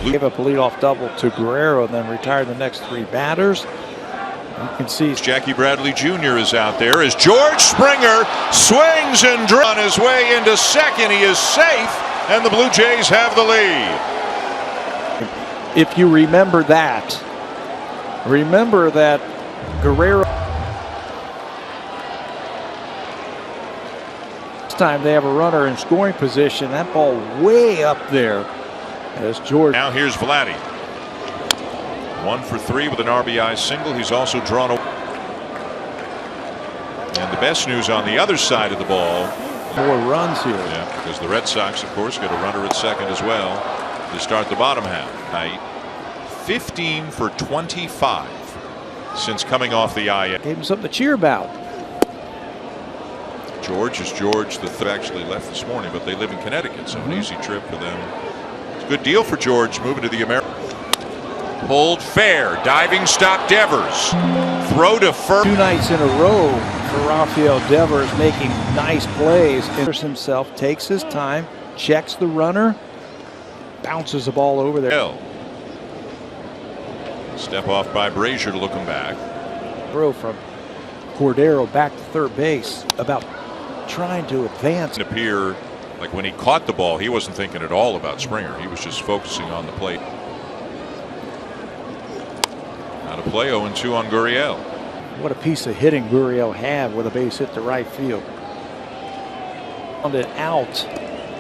Blue gave up a leadoff double to Guerrero and then retired the next 3 batters. You can see Jackie Bradley Jr. is out there as George Springer swings and on his way into second. He is safe, and the Blue Jays have the lead. if you remember that Guerrero. This time they have a runner in scoring position. That ball way up there as George. Now here's Vladdy. 1 for 3 with an RBI single. He's also drawn a. And the best news on the other side of the ball. More runs here. Yeah, because the Red Sox, of course, get a runner at second as well to start the bottom half. 15 for 25 since coming off the IL. Gave him something to cheer about. George the third actually left this morning, but they live in Connecticut, so an easy trip for them. It's a good deal for George moving to the American. Pulled fair, diving stop Devers. Throw to first. 2 nights in a row for Rafael Devers, making nice plays. Himself takes his time, checks the runner, bounces the ball over there. Step off by Brazier to look him back. Throw from Cordero back to third base, about trying to advance. It appeared like when he caught the ball, he wasn't thinking at all about Springer. He was just focusing on the plate. Out of play, 0-2 on Gurriel. What a piece of hitting Gurriel had with a base hit to right field. Found it out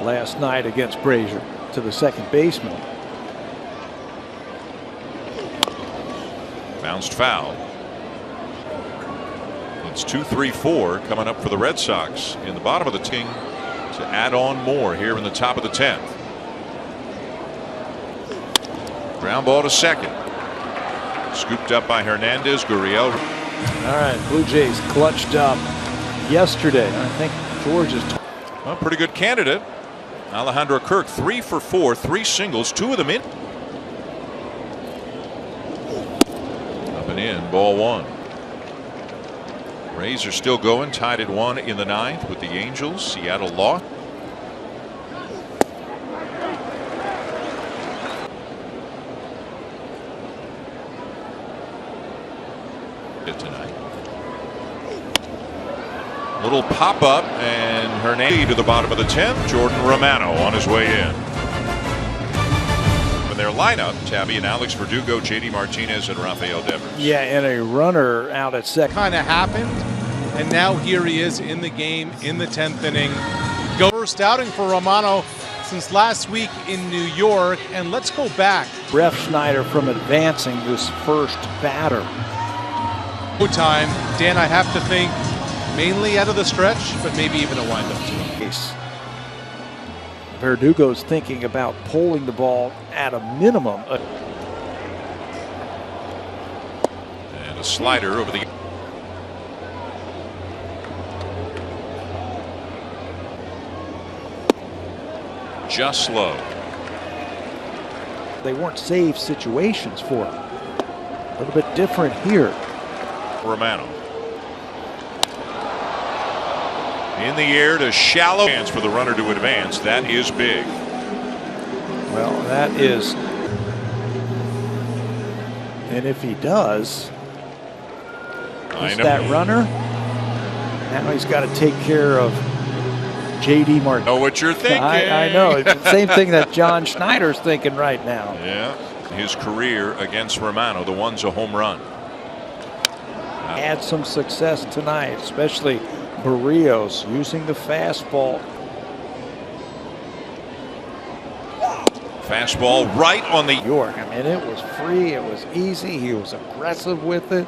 last night against Brazier to the second baseman. Bounced foul. It's 2-3-4 coming up for the Red Sox in the bottom of the team to add on more here in the top of the 10th. Ground ball to second. Scooped up by Hernandez. Gurriel. All right, Blue Jays clutched up yesterday. I think George is a pretty good candidate. Alejandro Kirk 3 for 4, 3 singles, 2 of them in. Up and in, ball 1. Rays are still going, tied at 1 in the 9th with the Angels. Seattle lost. Tonight. Little pop up and Hernandez to the bottom of the 10th. Jordan Romano on his way in. In their lineup, Tabby and Alex Verdugo, JD Martinez, and Rafael Devers. Yeah, and a runner out at second. Kind of happened, and now here he is in the game in the 10th inning. First outing for Romano since last week in New York, and let's go back. Ref Schneider from advancing this first batter. Time, Dan, I have to think mainly out of the stretch, but maybe even a windup too. Verdugo's thinking about pulling the ball at a minimum. And a slider over the. Just low. They weren't save situations for him. A little bit different here. Romano in the air to shallow hands for the runner to advance. That is big. Well, that is, and if he does, that runner, now he's got to take care of JD Martinez. Know what you're thinking. I know. It's the same thing that John Schneider's thinking right now. Yeah, his career against Romano, the one's a home run. Had some success tonight, especially Barrios using the fastball. Fastball right on the York. I mean, it was free. It was easy. He was aggressive with it.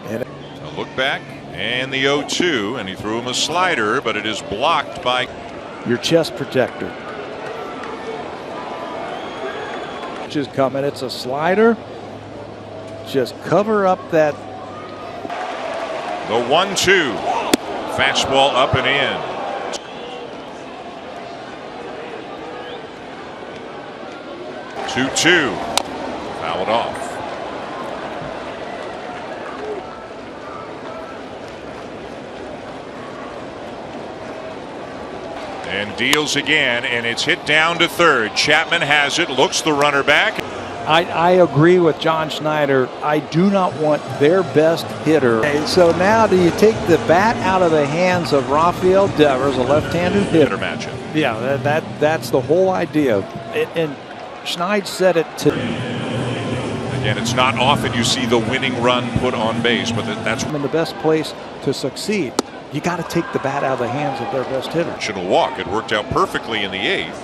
And a look back and the 0-2, and he threw him a slider, but it is blocked by your chest protector. Just coming. It's a slider. Just cover up that. The 1-2. Fastball up and in. 2-2. Fouled off. And Deals again, and it's hit down to third. Chapman has it, looks the runner back. I agree with John Schneider. I do not want their best hitter. Okay, so now do you take the bat out of the hands of Rafael Devers, a left-handed hitter? Matchup. Yeah, that's the whole idea. And Schneid said it to. Again, it's not often you see the winning run put on base, but that's in the best place to succeed. You got to take the bat out of the hands of their best hitter. Should walk. It worked out perfectly in the 8th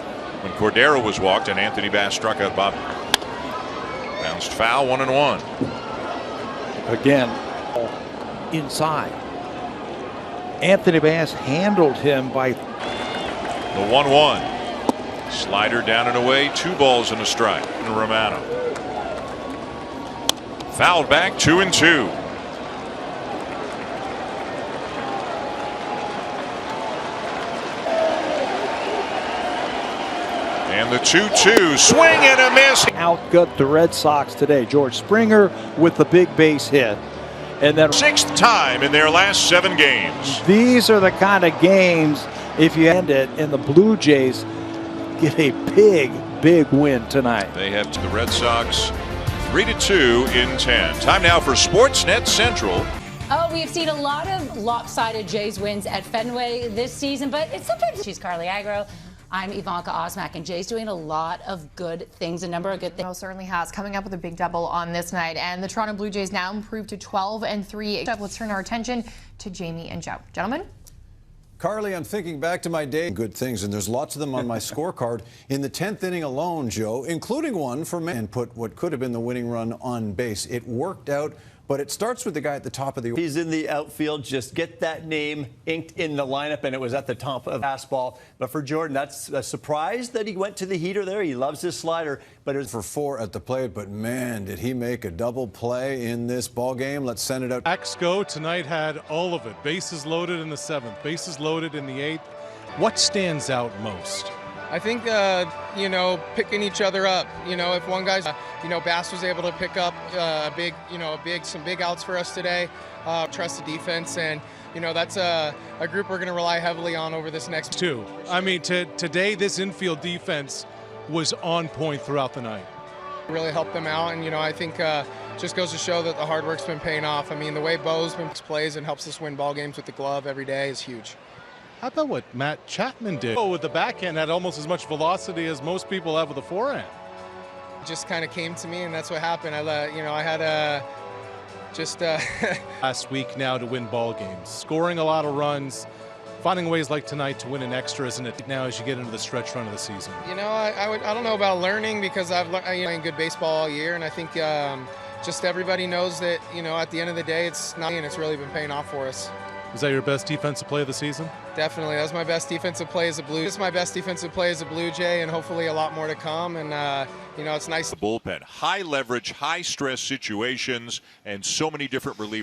when Cordero was walked and Anthony Bass struck out Bob. Bounced foul, 1-1. Again, inside. Anthony Bass handled him by the 1-1. Slider down and away, 2 balls and a strike. And Romano. Fouled back, 2-2. And the 2-2, swing and a miss. Outgut the Red Sox today. George Springer with the big base hit. And then 6th time in their last 7 games. These are the kind of games, if you end it, and the Blue Jays get a big win tonight. They have the Red Sox 3-2 in 10. Time now for Sportsnet Central. Oh, we've seen a lot of lopsided Jays wins at Fenway this season, but it's sometimes. She's Carly Agro. I'm Ivanka Osmak, and Jay's doing a lot of good things, a number of good things. Well, certainly has, coming up with a big double on this night. And the Toronto Blue Jays now improved to 12-3. Let's turn our attention to Jamie and Joe. Gentlemen? Carly, I'm thinking back to my day. Good things, and there's lots of them on my scorecard. In the 10th inning alone, Joe, including one for me, and put what could have been the winning run on base. It worked out. But it starts with the guy at the top of the. He's in the outfield. Just get that name inked in the lineup, and it was at the top of the fastball. But for Jordan, that's a surprise that he went to the heater there. He loves his slider, but it was for 4 at the plate. But man, did he make a double play in this ball game? Let's send it out. Exco tonight had all of it. Bases loaded in the 7th, bases loaded in the 8th. What stands out most? I think, picking each other up. If one guy's, Bass was able to pick up some big outs for us today. Trust the defense, and that's a group we're going to rely heavily on over this next 2. I mean, today this infield defense was on point throughout the night. Really helped them out, and I think just goes to show that the hard work's been paying off. I mean, the way Bo's been plays and helps us win ball games with the glove every day is huge. How about what Matt Chapman did? Oh, with the backhand had almost as much velocity as most people have with the forehand. It just kind of came to me, and that's what happened. I had last week now to win ball games, scoring a lot of runs, finding ways like tonight to win in extras, and it now as you get into the stretch run of the season. I don't know about learning, because I've playing good baseball all year, and I think just everybody knows that at the end of the day it's not, and it's really been paying off for us. Was that your best defensive play of the season? Definitely. That was my best defensive play as a Blue. This is my best defensive play as a Blue Jay, and hopefully a lot more to come. And, it's nice. The bullpen, high leverage, high stress situations, and so many different relievers.